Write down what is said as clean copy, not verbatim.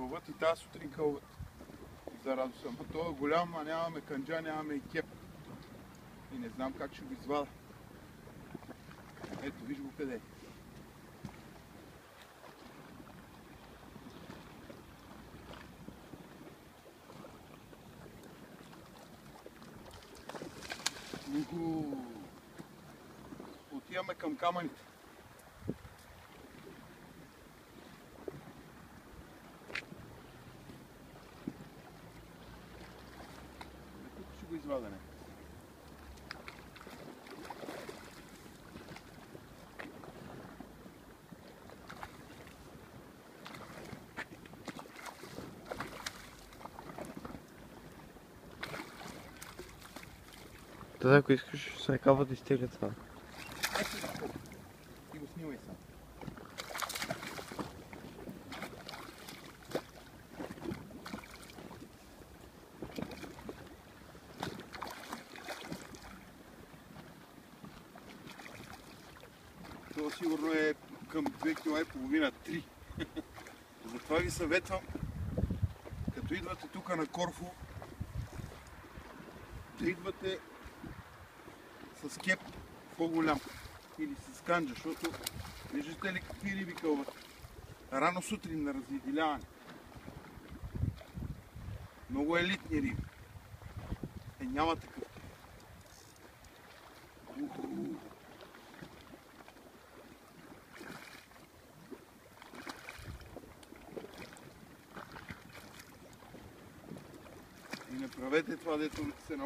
кълват и тази сутрин кълват. За радост. Ама той е голям, а нямаме канджа, нямаме и кеп. И не знам как ще го извада. Ето, виж го къде е. Отиваме към камъните. Тук ще го извадя. Да, ако искаш, се кава да изтегля това. Ти го снимай сам. Това сигурно е към 2,5 кг, 3. Затова ви съветвам, като идвате тук на Корфу, да идвате с кеп по-голям или с канджа, защото виждате ли какви риби кълват? Рано сутрин на развиделяване. Много елитни риби. Няма такъв. И не правете това, дето се